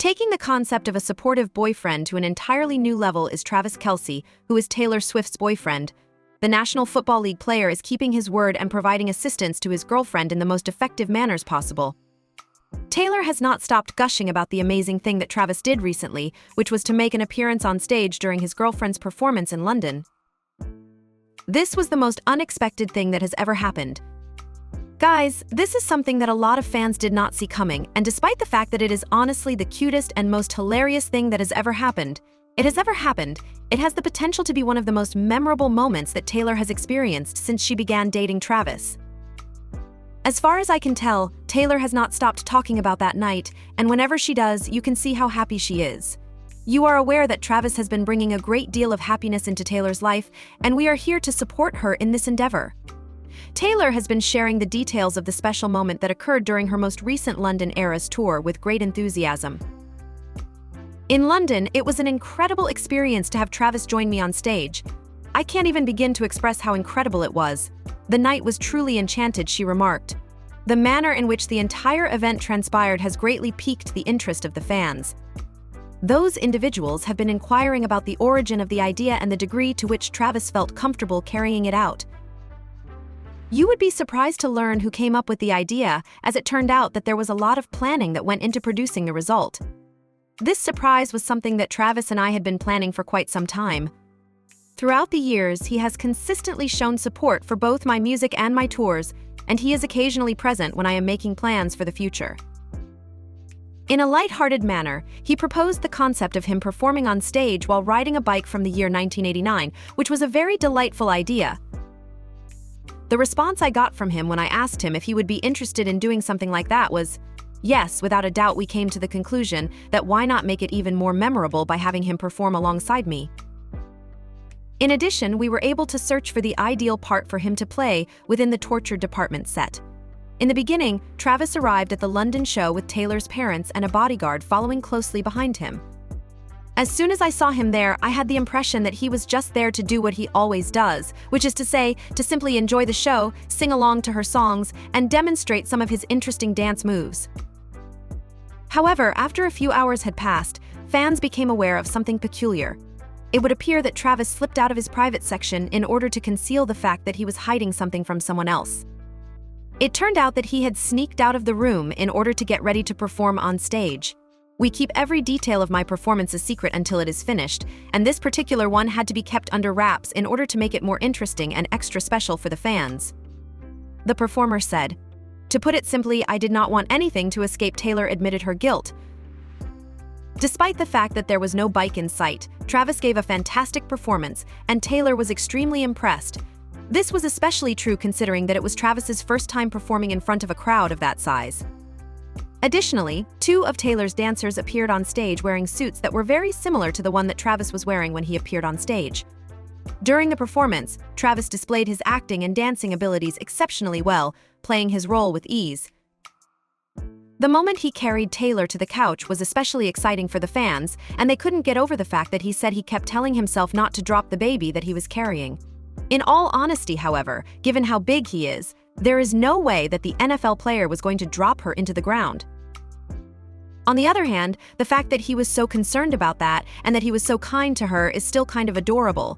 Taking the concept of a supportive boyfriend to an entirely new level is Travis Kelce, who is Taylor Swift's boyfriend. The National Football League player is keeping his word and providing assistance to his girlfriend in the most effective manners possible. Taylor has not stopped gushing about the amazing thing that Travis did recently, which was to make an appearance on stage during his girlfriend's performance in London. This was the most unexpected thing that has ever happened. Guys, this is something that a lot of fans did not see coming, and despite the fact that it is honestly the cutest and most hilarious thing that has ever happened, it has the potential to be one of the most memorable moments that Taylor has experienced since she began dating Travis. As far as I can tell, Taylor has not stopped talking about that night, and whenever she does, you can see how happy she is. You are aware that Travis has been bringing a great deal of happiness into Taylor's life, and we are here to support her in this endeavor. Taylor has been sharing the details of the special moment that occurred during her most recent London Eras tour with great enthusiasm. In London, it was an incredible experience to have Travis join me on stage. I can't even begin to express how incredible it was. The night was truly enchanted, she remarked. The manner in which the entire event transpired has greatly piqued the interest of the fans. Those individuals have been inquiring about the origin of the idea and the degree to which Travis felt comfortable carrying it out. You would be surprised to learn who came up with the idea, as it turned out that there was a lot of planning that went into producing the result. This surprise was something that Travis and I had been planning for quite some time. Throughout the years, he has consistently shown support for both my music and my tours, and he is occasionally present when I am making plans for the future. In a light-hearted manner, he proposed the concept of him performing on stage while riding a bike from the year 1989, which was a very delightful idea. The response I got from him when I asked him if he would be interested in doing something like that was, yes. Without a doubt, we came to the conclusion that why not make it even more memorable by having him perform alongside me. In addition, we were able to search for the ideal part for him to play within the torture department set. In the beginning, Travis arrived at the London show with Taylor's parents and a bodyguard following closely behind him. As soon as I saw him there, I had the impression that he was just there to do what he always does, which is to say, to simply enjoy the show, sing along to her songs, and demonstrate some of his interesting dance moves. However, after a few hours had passed, fans became aware of something peculiar. It would appear that Travis slipped out of his private section in order to conceal the fact that he was hiding something from someone else. It turned out that he had sneaked out of the room in order to get ready to perform on stage. We keep every detail of my performance a secret until it is finished, and this particular one had to be kept under wraps in order to make it more interesting and extra special for the fans. The performer said, "To put it simply, I did not want anything to escape." Taylor admitted her guilt. Despite the fact that there was no bike in sight, Travis gave a fantastic performance, and Taylor was extremely impressed. This was especially true considering that it was Travis's first time performing in front of a crowd of that size. Additionally, two of Taylor's dancers appeared on stage wearing suits that were very similar to the one that Travis was wearing when he appeared on stage. During the performance, Travis displayed his acting and dancing abilities exceptionally well, playing his role with ease. The moment he carried Taylor to the couch was especially exciting for the fans, and they couldn't get over the fact that he said he kept telling himself not to drop the baby that he was carrying. In all honesty, however, given how big he is, there is no way that the NFL player was going to drop her into the ground. On the other hand, the fact that he was so concerned about that and that he was so kind to her is still kind of adorable.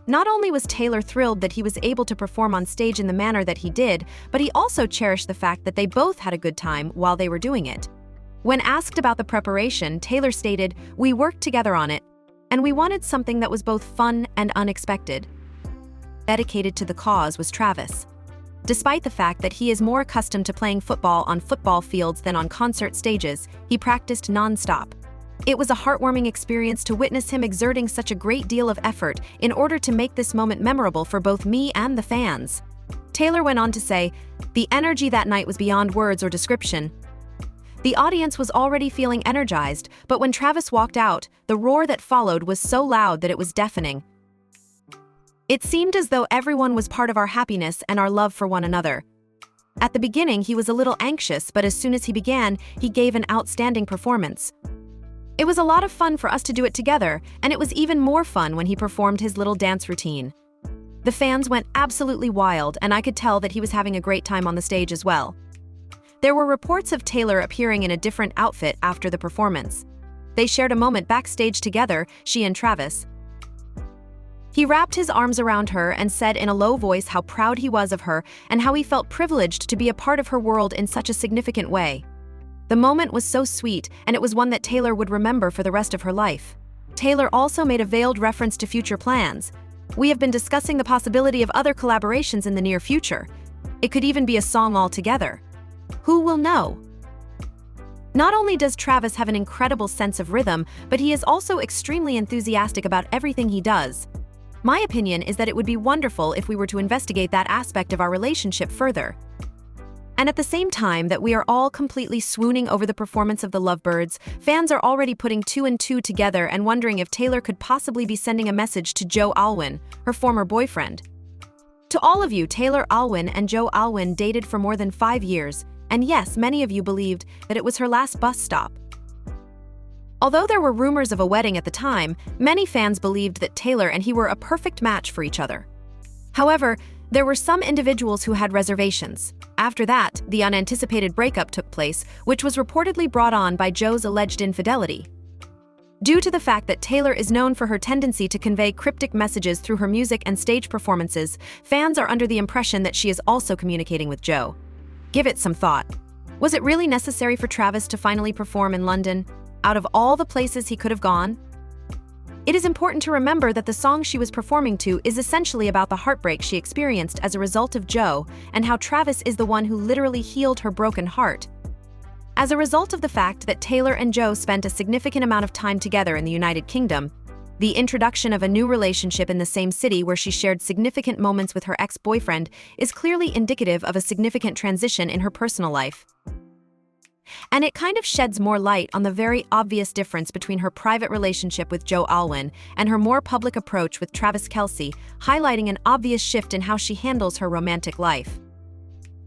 Not only was Taylor thrilled that he was able to perform on stage in the manner that he did, but he also cherished the fact that they both had a good time while they were doing it. When asked about the preparation, Taylor stated, "We worked together on it, and we wanted something that was both fun and unexpected." Dedicated to the cause was Travis. Despite the fact that he is more accustomed to playing football on football fields than on concert stages, he practiced non-stop. It was a heartwarming experience to witness him exerting such a great deal of effort in order to make this moment memorable for both me and the fans. Taylor went on to say, "The energy that night was beyond words or description. The audience was already feeling energized, but when Travis walked out, the roar that followed was so loud that it was deafening. It seemed as though everyone was part of our happiness and our love for one another. At the beginning, he was a little anxious, but as soon as he began, he gave an outstanding performance. It was a lot of fun for us to do it together, and it was even more fun when he performed his little dance routine. The fans went absolutely wild, and I could tell that he was having a great time on the stage as well. There were reports of Taylor appearing in a different outfit after the performance. They shared a moment backstage together, she and Travis. He wrapped his arms around her and said in a low voice how proud he was of her and how he felt privileged to be a part of her world in such a significant way. The moment was so sweet, and it was one that Taylor would remember for the rest of her life. Taylor also made a veiled reference to future plans. "We have been discussing the possibility of other collaborations in the near future. It could even be a song altogether. Who will know?" Not only does Travis have an incredible sense of rhythm, but he is also extremely enthusiastic about everything he does. My opinion is that it would be wonderful if we were to investigate that aspect of our relationship further. And at the same time that we are all completely swooning over the performance of the Lovebirds, fans are already putting two and two together and wondering if Taylor could possibly be sending a message to Joe Alwyn, her former boyfriend. To all of you, Taylor Alwyn and Joe Alwyn dated for more than 5 years, and yes, many of you believed that it was her last bus stop. Although there were rumors of a wedding at the time, many fans believed that Taylor and he were a perfect match for each other. However, there were some individuals who had reservations. After that, the unanticipated breakup took place, which was reportedly brought on by Joe's alleged infidelity. Due to the fact that Taylor is known for her tendency to convey cryptic messages through her music and stage performances, fans are under the impression that she is also communicating with Joe. Give it some thought. Was it really necessary for Travis to finally perform in London, out of all the places he could have gone? It is important to remember that the song she was performing to is essentially about the heartbreak she experienced as a result of Joe, and how Travis is the one who literally healed her broken heart. As a result of the fact that Taylor and Joe spent a significant amount of time together in the United Kingdom, the introduction of a new relationship in the same city where she shared significant moments with her ex-boyfriend is clearly indicative of a significant transition in her personal life. And it kind of sheds more light on the very obvious difference between her private relationship with Joe Alwyn and her more public approach with Travis Kelce, highlighting an obvious shift in how she handles her romantic life.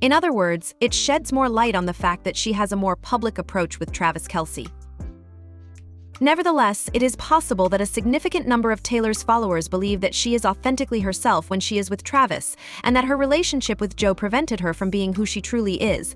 In other words, it sheds more light on the fact that she has a more public approach with Travis Kelce. Nevertheless, it is possible that a significant number of Taylor's followers believe that she is authentically herself when she is with Travis, and that her relationship with Joe prevented her from being who she truly is.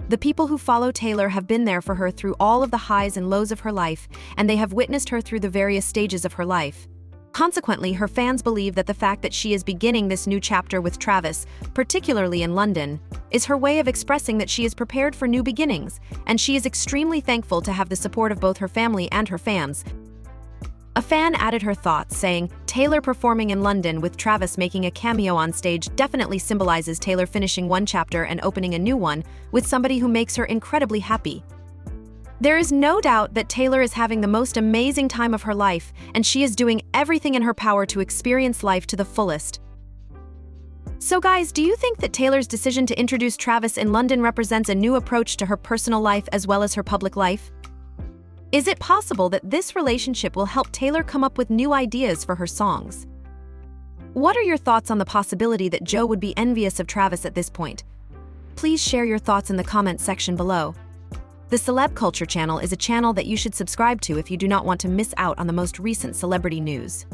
The people who follow Taylor have been there for her through all of the highs and lows of her life, and they have witnessed her through the various stages of her life. Consequently, her fans believe that the fact that she is beginning this new chapter with Travis, particularly in London, is her way of expressing that she is prepared for new beginnings, and she is extremely thankful to have the support of both her family and her fans. A fan added her thoughts, saying, "Taylor performing in London with Travis making a cameo on stage definitely symbolizes Taylor finishing one chapter and opening a new one with somebody who makes her incredibly happy. There is no doubt that Taylor is having the most amazing time of her life, and she is doing everything in her power to experience life to the fullest." So guys, do you think that Taylor's decision to introduce Travis in London represents a new approach to her personal life as well as her public life? Is it possible that this relationship will help Taylor come up with new ideas for her songs? What are your thoughts on the possibility that Joe would be envious of Travis at this point? Please share your thoughts in the comments section below. The Celeb Culture channel is a channel that you should subscribe to if you do not want to miss out on the most recent celebrity news.